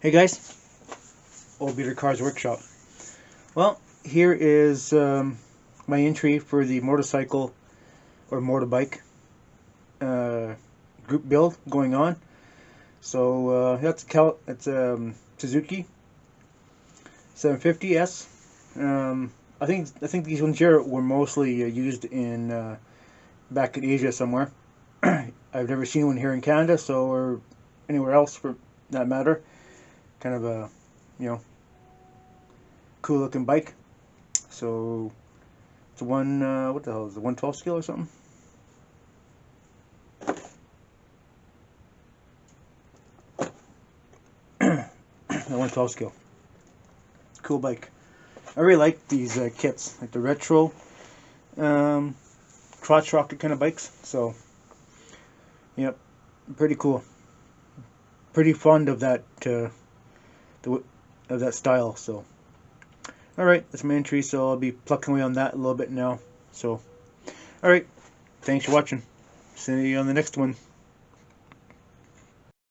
Hey guys, Old Beater Cars Workshop. Well, here is my entry for the motorcycle or motorbike group build going on. So that's Suzuki 750S. I think these ones here were mostly used in back in Asia somewhere. I've never seen one here in Canada, or anywhere else for that matter. Kind of a, you know, cool looking bike. So it's what the hell is it, 112 scale or something? A 112 scale. Cool bike. I really like these kits, like the retro crotch rocket kind of bikes. So, yep, pretty cool. Pretty fond of that style. So, all right, that's my entry. So I'll be plucking away on that a little bit now. So, all right, thanks for watching. See you on the next one.